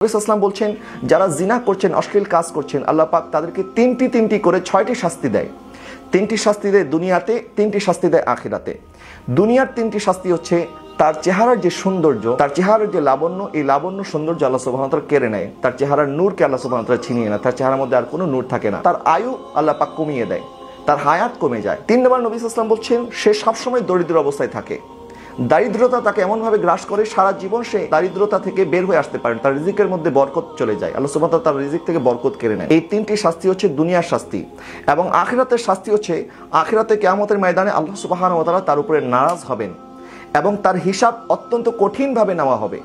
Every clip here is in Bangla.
ইসলাম বলছেন যারা জিনা করছেন, অশ্লীল কাজ করছেন, আল্লাহ পাক তাদেরকে তিনটি করে 6টি শাস্তি দেয়। 3টি শাস্তি দেয় দুনিয়াতে, 3টি শাস্তি দেয় আখিরাতে। দুনিয়ার 3টি শাস্তি হচ্ছে তার চেহারার যে সৌন্দর্য, তার চেহারার যে লাবণ্য, এই লাবণ্য সৌন্দর্য আল্লাহ সুবহানাহু ওয়া তাআলা কেড়ে নেয়। তার চেহারার নূরকে আল্লাহ সুবহানাহু ওয়া তাআলা ছিনিয়ে নেয়। তার চেহারার মধ্যে আর কোনো নূর থাকে না। তার আয়ু আল্লাহ পাক কমিয়ে দেয়, তার হায়াত কমে যায়। 3 নম্বর নবী সাল্লাল্লাহু আলাইহি ওয়াসাল্লাম বলছেন সে সবসময় দরিদ্র অবস্থায় থাকে। দারিদ্রতা তাকে এমনভাবে গ্রাস করে সারা জীবন সে দারিদ্রতা থেকে বের হয়ে আসতে পারেন, তার রিজিকের মধ্যে বরকত চলে যায়, আল্লাহ সুবহানাহু ওয়া তাআলা তার রিজিক থেকে বরকত কেড়ে নেয়। এই 3টি শাস্তি হচ্ছে দুনিয়ার শাস্তি। এবং আখিরাতের শাস্তি হচ্ছে আখিরাতে কিয়ামতের ময়দানে আল্লাহ সুবহানাহু ওয়া তাআলা তার উপরে নারাজ হবেন এবং তার হিসাব অত্যন্ত কঠিনভাবে নেওয়া হবে,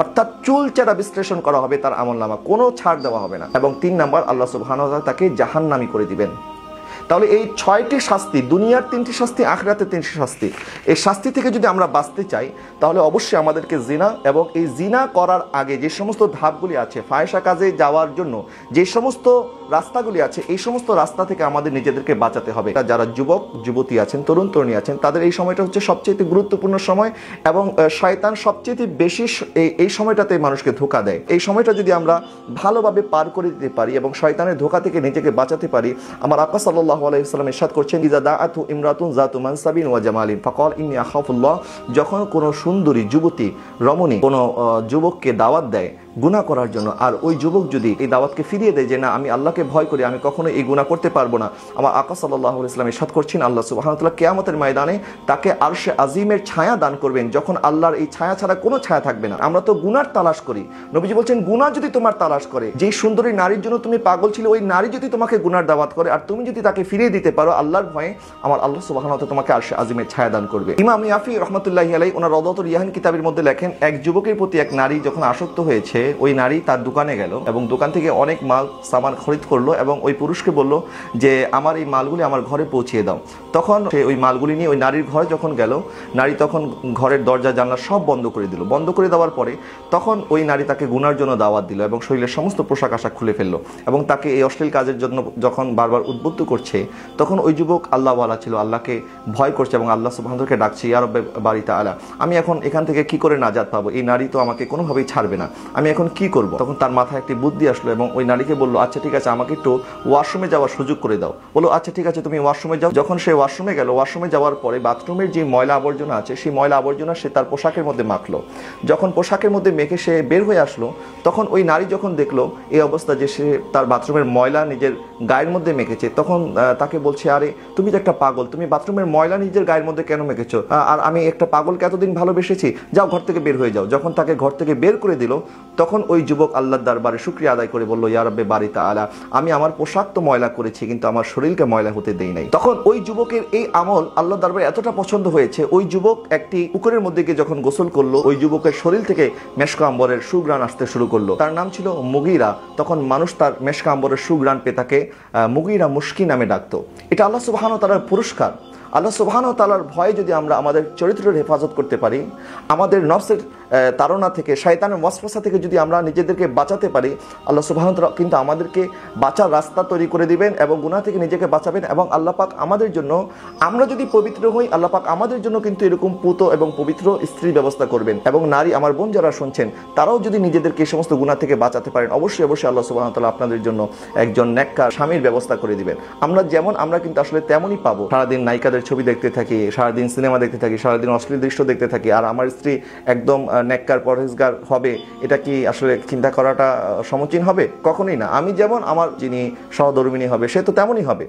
অর্থাৎ চুলচেরা বিশ্লেষণ করা হবে তার আমলনামা, কোনো ছাড় দেওয়া হবে না। এবং 3 নম্বর আল্লাহ সুবহানাহু ওয়া তাআলা তাকে জাহান্নামী করে দিবেন। তাহলে এই 6টি শাস্তি, দুনিয়ার 3টি শাস্তি, আখিরাতের 3টি শাস্তি, এই শাস্তি থেকে যদি আমরা বাঁচতে চাই তাহলে অবশ্যই আমাদেরকে জিনা এবং এই জিনা করার আগে যে সমস্ত ধাপগুলি আছে, ফাহিশা কাজে যাওয়ার জন্য যে সমস্ত রাস্তাগুলি আছে, এই সমস্ত রাস্তা থেকে আমাদের নিজেদেরকে বাঁচাতে হবে। যারা যুবক যুবতী আছেন, তরুণ তরুণী আছেন, তাদের এই সময়টা হচ্ছে সবচেয়ে গুরুত্বপূর্ণ সময় এবং শয়তান সবচেয়ে বেশি এই সময়টাতে মানুষকে ধোঁকা দেয়। এই সময়টা যদি আমরা ভালোভাবে পার করে দিতে পারি এবং শয়তানের ধোঁকা থেকে নিজেকে বাঁচাতে পারি, আমার আকা সাল্লাল্লাহু আলাইহি ওয়াসাল্লাম ইরশাদ করছেন, ইযা দাআতু ইমরাতুন যাতু মানসাবিন ওয়া জামালিন ফাকাল ইন্নী আখাফুল্লাহ। যখন কোনো সুন্দরী যুবতী রমণী কোনো যুবককে দাওয়াত দেয় গুনাহ করার জন্য, আর ওই যুবক যদি এই দাওয়াতকে ফিরিয়ে দেয় যে না আমি আল্লাহকে ভয় করি, আমি কখনো এই গুনাহ করতে পারবো না, আমার আকা সাল্লাল্লাহু আলাইহি ওয়াসাল্লাম ইরশাদ করছেন আল্লাহ সুবহানাহু ওয়া তাআলা কিয়ামতের ময়দানে তাকে আরশে আজিমের ছায়া দান করবেন, যখন আল্লাহর এই ছায়া ছাড়া কোনো ছায়া থাকবে না। আমরা তো গুনার তালাশ করি, নবীজি বলছেন গুনাহ যদি তোমার তালাশ করে, যেই সুন্দরী নারীর জন্য তুমি পাগল ছিলে, ওই নারী যদি তোমাকে গুনার দাওয়াত করে আর তুমি যদি তাকে ফিরিয়ে দিতে পারো আল্লাহর ভয়ে, আমার আল্লাহ সুবহানাহু ওয়া তাআলা তোমাকে আরশে আজিমের ছায়া দান করবে। ইমাম ইয়াফি রাহমাতুল্লাহি আলাইহি ওনার রাওদাতুল ইয়াহিন কিতাবের মধ্যে লেখেন, এক যুবকের প্রতি এক নারী যখন আসক্ত হয়েছে, ওই নারী তার দোকানে গেল এবং দোকান থেকে অনেক মাল সামান খরিদ করলো এবং ওই পুরুষকে বলল যে আমার এই মালগুলি আমার ঘরে পৌঁছিয়ে দাও। তখন সে ওই মালগুলি নিয়ে ওই নারীর ঘরে যখন গেল, নারী তখন ঘরের দরজা জানলা সব বন্ধ করে দিল। বন্ধ করে দেওয়ার পরে তখন ওই নারী তাকে গুনার জন্য দাওয়াত দিল এবং শরীরের সমস্ত পোশাক আশাক খুলে ফেললো এবং তাকে এই অশ্লীল কাজের জন্য যখন বারবার উদ্বুদ্ধ করছে, তখন ওই যুবক আল্লাহওয়ালা ছিল, আল্লাহকে ভয় করছে এবং আল্লাহ সুবহানাহু ওয়া তাআলাকে ডাকছে, ইয়া রব্বে বারি তাআলা, আমি এখন এখান থেকে কি করে নাজাত পাবো? এই নারী তো আমাকে কোনোভাবেই ছাড়বে না, আমি এখন কি করব? তখন তার মাথায় একটি বুদ্ধি আসলো এবং ওই নারীকে বললো, আচ্ছা ঠিক আছে, আমাকে একটু ওয়াশরুমে যাওয়ার সুযোগ করে দাও। বললো আচ্ছা ঠিক আছে, তুমি ওয়াশরুমে যাও। যখন সে ওয়াশরুমে গেল, ওয়াশরুমে যাওয়ার পরে বাথরুমের যে ময়লা আবর্জনা আছে, সেই ময়লা আবর্জনা সে তার পোশাকের মধ্যে মাখলো। যখন পোশাকের মধ্যে মেখে সে বের হয়ে আসলো, তখন ওই নারী যখন দেখলো এই অবস্থা যে সে তার বাথরুমের ময়লা নিজের গায়ের মধ্যে মেখেছে, তখন তাকে বলছে, আরে তুমি তো একটা পাগল, তুমি বাথরুমের ময়লা নিজের গায়ের মধ্যে কেন মেখেছো? আর আমি একটা পাগলকে এতদিন ভালোবেসেছি, যাও ঘর থেকে বের হয়ে যাও। যখন তাকে ঘর থেকে বের করে দিল, তখন ওই যুবক আল্লাহর দরবারে শুকরিয়া আদায় করে বলল, ইয়া রব্বে বারি তাআলা, আমি আমার পোশাক তো ময়লা করেছি কিন্তু আমার শরীরকে ময়লা হতে দেই নাই। তখন ওই যুবকের এই আমল আল্লাহর দরবারে এতটা পছন্দ হয়েছে, ওই যুবক একটি পুকুরের মধ্যে গিয়ে যখন গোসল করলো, ওই যুবকের শরীর থেকে মেশকা আম্বরের সুঘ্রাণ আসতে শুরু করলো। তার নাম ছিল মুগীরা। তখন মানুষ তার মেশকা আম্বরের সুঘ্রাণ পেয়ে তাকে মুগীরা মুশকি নামে ডাকতো। এটা আল্লাহ সুবহানাহু ওয়া তাআলার পুরস্কার। আল্লাহ সুবহানাহু ওয়া তাআলার ভয়ে যদি আমরা আমাদের চরিত্রের হেফাজত করতে পারি, আমাদের নফসের তাড়না থেকে, শয়তানের ওয়াসওয়াসা থেকে যদি আমরা নিজেদেরকে বাঁচাতে পারি, আল্লাহ সুবহানাহু ওয়া তাআলা কিন্তু আমাদেরকে বাঁচার রাস্তা তৈরি করে দিবেন এবং গুনাহ থেকে নিজেকে বাঁচাবেন। এবং আল্লাহ পাক আমাদের জন্য, আমরা যদি পবিত্র হই, আল্লাহ পাক আমাদের জন্য কিন্তু এরকম পুত এবং পবিত্র স্ত্রীর ব্যবস্থা করবেন। এবং নারী, আমার বোন যারা শুনছেন, তারাও যদি নিজেদেরকে এই সমস্ত গুনাহ থেকে বাঁচাতে পারেন, অবশ্যই অবশ্যই আল্লাহ সুবহানাহু ওয়া তাআলা আপনাদের জন্য একজন নেককার স্বামীর ব্যবস্থা করে দিবেন। আমরা যেমন, আমরা কিন্তু আসলে তেমনই পাবো। সারাদিন নায়িকাদের ছবি দেখতে থাকি, সারাদিন সিনেমা দেখতে থাকি, সারাদিন অশ্লীল দৃশ্য দেখতে থাকি, আর আমার স্ত্রী একদম নেককার পরহেজগার হবে, এটা কি আসলে চিন্তা করাটা সমীচীন হবে? কখনোই না। আমি যেমন, আমার যিনি সহধর্মিণী হবে সে তো তেমনই হবে।